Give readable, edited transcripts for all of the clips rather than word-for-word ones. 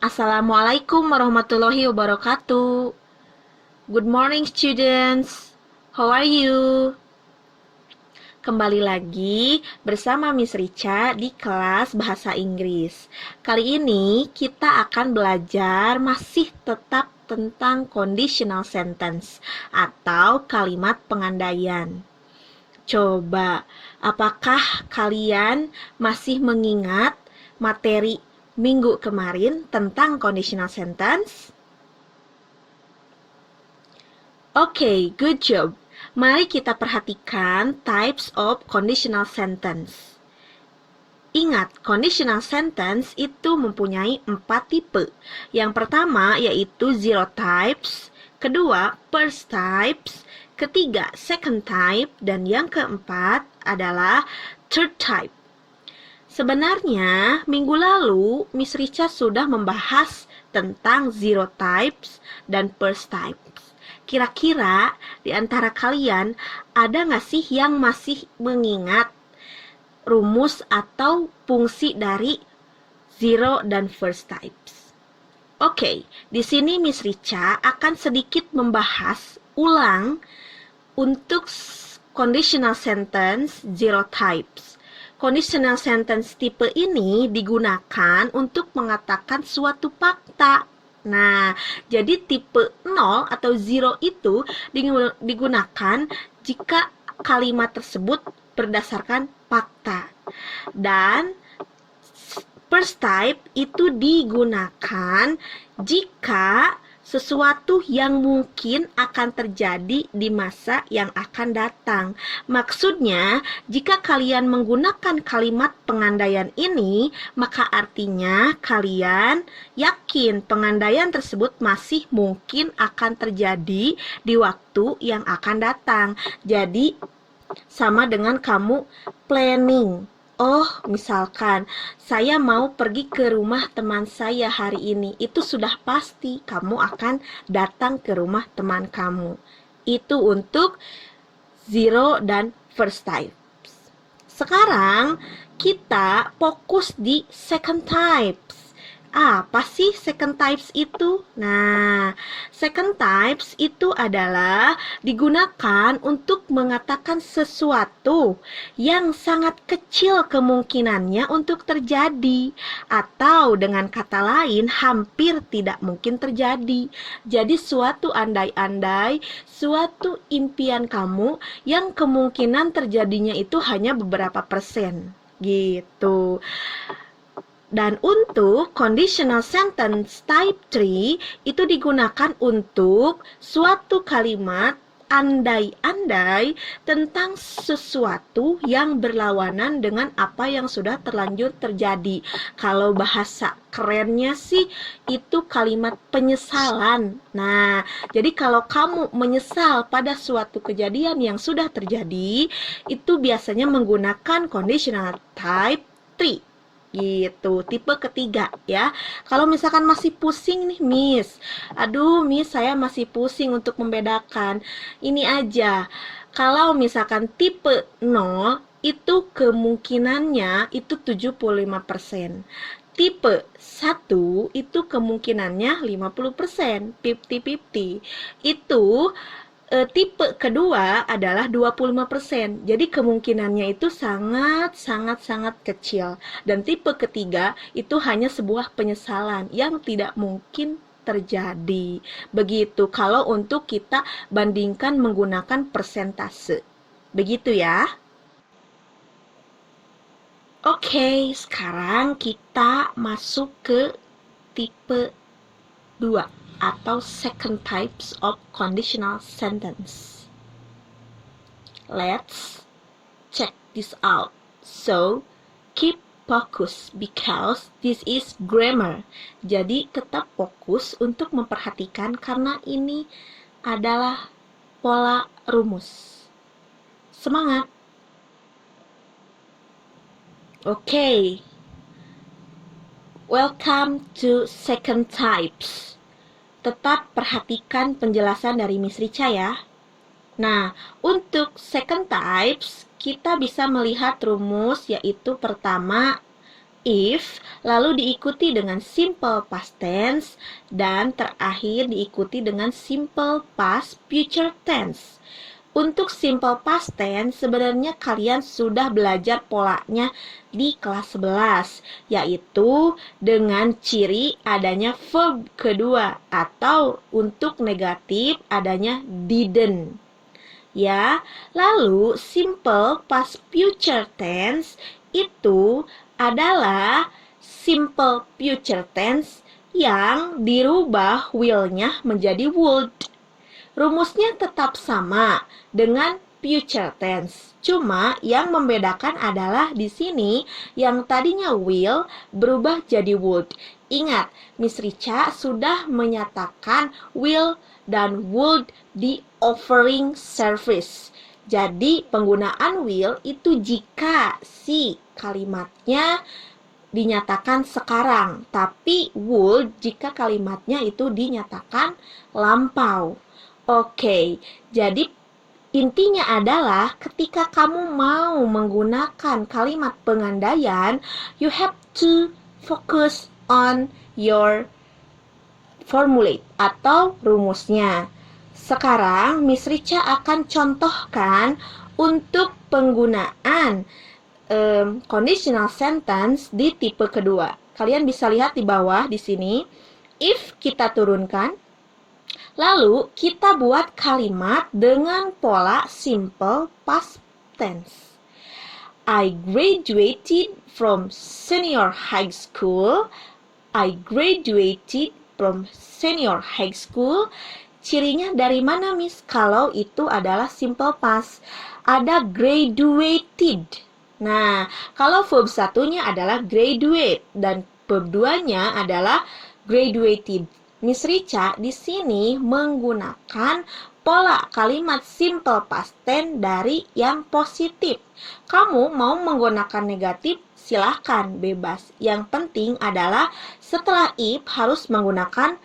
Assalamualaikum warahmatullahi wabarakatuh. Good morning students. How are you? Kembali lagi bersama Miss Richa di kelas Bahasa Inggris. Kali ini kita akan belajar masih tetap tentang conditional sentence atau kalimat pengandaian. Coba, apakah kalian masih mengingat materi minggu kemarin tentang conditional sentence? Oke, good job. Mari kita perhatikan types of conditional sentence. Ingat, conditional sentence itu mempunyai 4 tipe. Yang pertama yaitu zero types, kedua first types, ketiga second type, dan yang keempat adalah third type. Sebenarnya, minggu lalu, Miss Richa sudah membahas tentang zero types dan first types. Kira-kira di antara kalian, ada nggak sih yang masih mengingat rumus atau fungsi dari zero dan first types? Oke, di sini Miss Richa akan sedikit membahas ulang untuk conditional sentence zero types. Conditional sentence tipe ini digunakan untuk mengatakan suatu fakta. Nah, jadi tipe 0 atau 0 itu digunakan jika kalimat tersebut berdasarkan fakta. Dan first type itu digunakan jika sesuatu yang mungkin akan terjadi di masa yang akan datang. Maksudnya, jika kalian menggunakan kalimat pengandaian ini, maka artinya kalian yakin pengandaian tersebut masih mungkin akan terjadi di waktu yang akan datang. Jadi, sama dengan kamu planning. Oh, misalkan saya mau pergi ke rumah teman saya hari ini. Itu sudah pasti kamu akan datang ke rumah teman kamu. Itu untuk zero dan first type. Sekarang kita fokus di second types. Apa sih second types itu? Nah, second types itu adalah digunakan untuk mengatakan sesuatu yang sangat kecil kemungkinannya untuk terjadi, atau dengan kata lain hampir tidak mungkin terjadi. Jadi suatu andai-andai, suatu impian kamu yang kemungkinan terjadinya itu hanya beberapa persen gitu. Dan untuk conditional sentence type 3 itu digunakan untuk suatu kalimat andai-andai tentang sesuatu yang berlawanan dengan apa yang sudah terlanjur terjadi. Kalau bahasa kerennya sih itu kalimat penyesalan. Nah, jadi kalau kamu menyesal pada suatu kejadian yang sudah terjadi, itu biasanya menggunakan conditional type 3. Gitu, tipe ketiga ya. Kalau misalkan masih pusing nih Miss, aduh Miss saya masih pusing untuk membedakan, ini aja, kalau misalkan tipe 0 itu kemungkinannya itu 75%, tipe 1 itu kemungkinannya 50%, 50-50. Itu tipe kedua adalah 25%. Jadi kemungkinannya itu sangat kecil. Dan tipe ketiga itu hanya sebuah penyesalan yang tidak mungkin terjadi. Begitu kalau untuk kita bandingkan menggunakan persentase. Begitu ya. Oke, sekarang kita masuk ke tipe 2 atau second types of conditional sentence. Let's check this out. So, keep focus because this is grammar. Jadi tetap fokus untuk memperhatikan karena ini adalah pola rumus. Semangat. Oke. Welcome to second types. Tetap perhatikan penjelasan dari Miss Richa ya. Nah, untuk second types, kita bisa melihat rumus yaitu pertama, if lalu diikuti dengan simple past tense, dan terakhir diikuti dengan simple past future tense. Untuk simple past tense, sebenarnya kalian sudah belajar polanya di kelas 11, yaitu dengan ciri adanya verb kedua, atau untuk negatif adanya didn't. Ya, lalu simple past future tense itu adalah simple future tense yang dirubah will-nya menjadi would. Rumusnya tetap sama dengan future tense. Cuma yang membedakan adalah di sini yang tadinya will berubah jadi would. Ingat, Miss Richa sudah menyatakan will dan would di offering service. Jadi penggunaan will itu jika si kalimatnya dinyatakan sekarang, tapi would jika kalimatnya itu dinyatakan lampau. Oke, jadi intinya adalah ketika kamu mau menggunakan kalimat pengandaian, you have to focus on your formulate atau rumusnya. Sekarang Miss Richa akan contohkan untuk penggunaan conditional sentence di tipe kedua. Kalian bisa lihat di bawah di sini. If kita turunkan, lalu kita buat kalimat dengan pola simple past tense. I graduated from senior high school. I graduated from senior high school. Cirinya dari mana, Miss? Kalau itu adalah simple past, ada graduated. Nah, kalau verb satunya adalah graduate dan verb duanya adalah graduated. Miss Richa di sini menggunakan pola kalimat simple past tense dari yang positif. Kamu mau menggunakan negatif, silahkan, bebas. Yang penting adalah setelah if harus menggunakan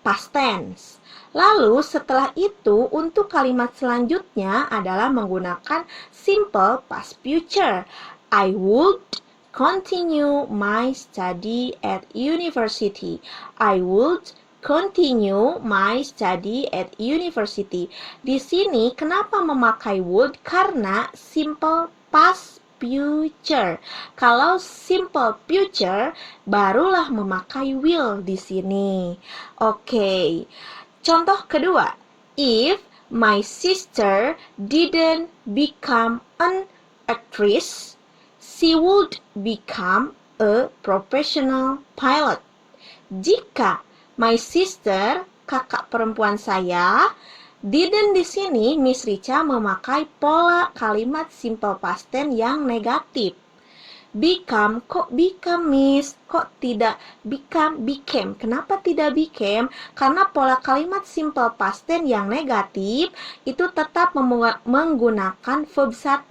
past tense. Lalu setelah itu untuk kalimat selanjutnya adalah menggunakan simple past future. I would continue my study at university. I would continue my study at university. Di sini kenapa memakai would? Karena simple past future. Kalau simple future barulah memakai will di sini. Oke. Contoh kedua, if my sister didn't become an actress, she would become a professional pilot. Jika my sister, kakak perempuan saya, didn't di sini Miss Richa memakai pola kalimat simple past tense yang negatif. Become, kok become, Miss? Kok tidak became? Kenapa tidak became? Karena pola kalimat simple past tense yang negatif itu tetap menggunakan verb 1.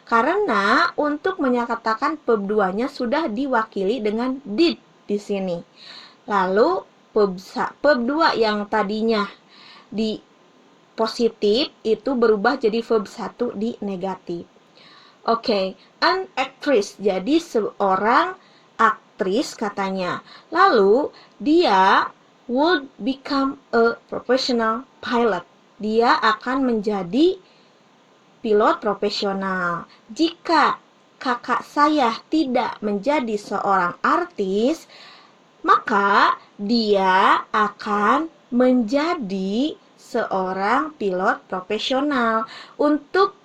Karena untuk menyatakan verb 2-nya sudah diwakili dengan did di sini. Lalu verb 2 yang tadinya di positif itu berubah jadi verb 1 di negatif. Oke, an actress, jadi seorang aktris katanya. Lalu dia would become a professional pilot. Dia akan menjadi pilot profesional. Jika kakak saya tidak menjadi seorang artis, maka dia akan menjadi seorang pilot profesional. Untuk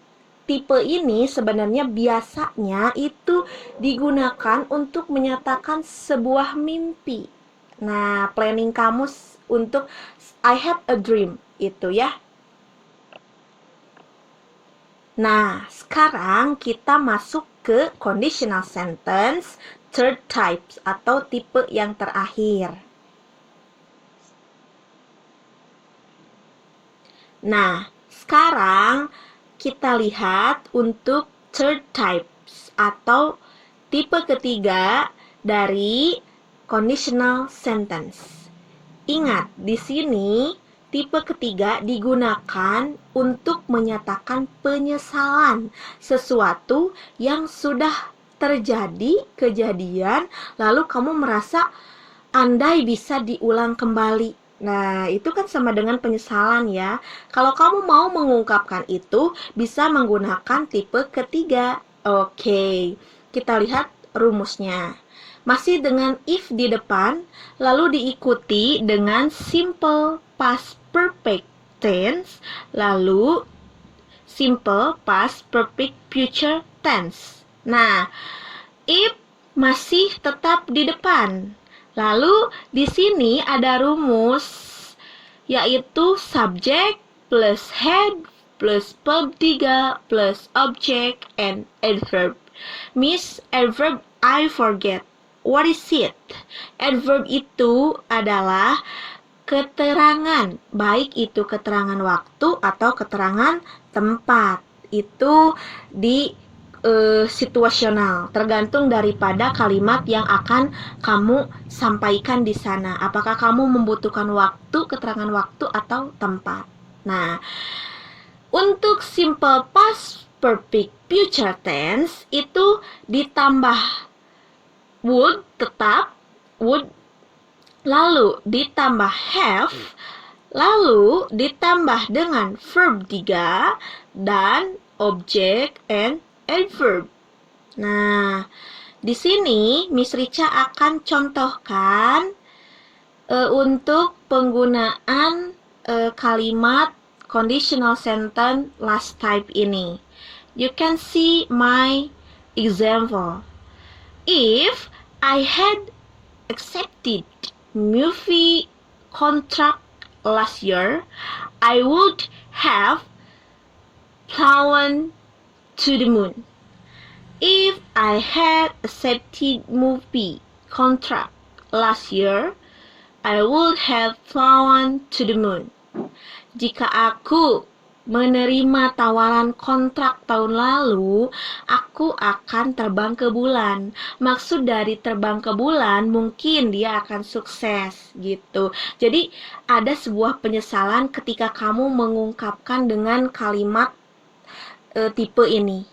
tipe ini sebenarnya biasanya itu digunakan untuk menyatakan sebuah mimpi. Nah, planning kamu untuk I have a dream itu ya. Nah, sekarang kita masuk ke conditional sentence third types atau tipe yang terakhir. Nah, sekarang kita lihat untuk third types atau tipe ketiga dari conditional sentence. Ingat, di sini tipe ketiga digunakan untuk menyatakan penyesalan sesuatu yang sudah terjadi kejadian lalu kamu merasa andai bisa diulang kembali. Nah, itu kan sama dengan penyesalan ya. Kalau kamu mau mengungkapkan itu, bisa menggunakan tipe ketiga. Oke, kita lihat rumusnya. Masih dengan if di depan, lalu diikuti dengan simple past perfect tense, lalu simple past perfect future tense. Nah, if masih tetap di depan. Lalu di sini ada rumus yaitu subject plus head plus verb 3 plus object and adverb. Miss, adverb I forget. What is it? Adverb itu adalah keterangan, baik itu keterangan waktu atau keterangan tempat. Itu di situasional, tergantung daripada kalimat yang akan kamu sampaikan di sana. Apakah kamu membutuhkan waktu, keterangan waktu atau tempat. Nah, untuk simple past perfect future tense itu ditambah would, tetap would, lalu ditambah have, lalu ditambah dengan verb 3 dan object and adverb. Nah, di sini Miss Rica akan contohkan untuk penggunaan kalimat conditional sentence last type ini. You can see my example. If I had accepted movie contract last year, I would have flown to the moon. If I had accepted movie contract last year, I would have flown to the moon. Jika aku menerima tawaran kontrak tahun lalu, aku akan terbang ke bulan. Maksud dari terbang ke bulan, mungkin dia akan sukses gitu. Jadi ada sebuah penyesalan ketika kamu mengungkapkan dengan kalimat tipe ini.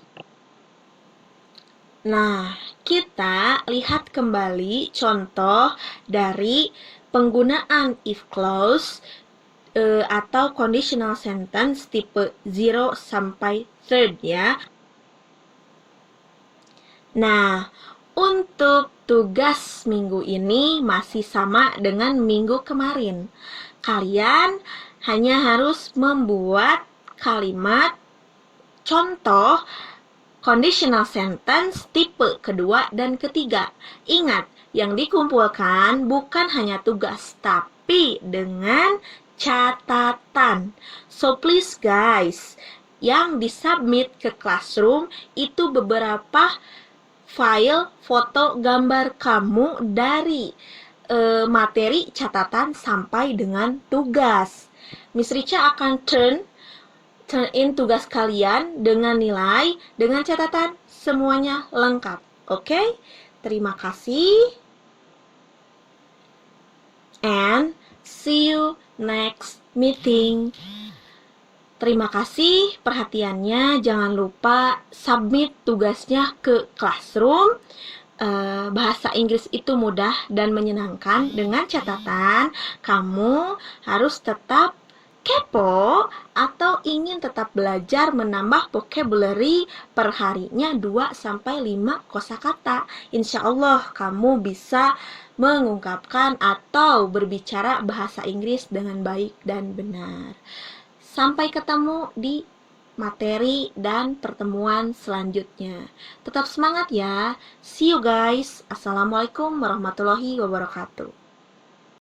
Nah, kita lihat kembali contoh dari penggunaan if clause atau conditional sentence tipe 0 sampai 3 ya. Nah, untuk tugas minggu ini masih sama dengan minggu kemarin. Kalian hanya harus membuat kalimat contoh conditional sentence tipe kedua dan ketiga. Ingat, yang dikumpulkan bukan hanya tugas, tapi dengan catatan. So please guys, yang disubmit ke classroom itu beberapa file foto gambar kamu dari materi catatan sampai dengan tugas. Miss Rica akan turn in tugas kalian dengan nilai, dengan catatan semuanya lengkap. Oke? Terima kasih. And see you next meeting. Terima kasih perhatiannya. Jangan lupa submit tugasnya ke classroom. Bahasa Inggris itu mudah dan menyenangkan. Dengan catatan, kamu harus tetap kepo atau ingin tetap belajar menambah vocabulary perharinya 2-5 kosakata. Insya Allah kamu bisa mengungkapkan atau berbicara bahasa Inggris dengan baik dan benar. Sampai ketemu di materi dan pertemuan selanjutnya. Tetap semangat ya. See you guys. Assalamualaikum warahmatullahi wabarakatuh.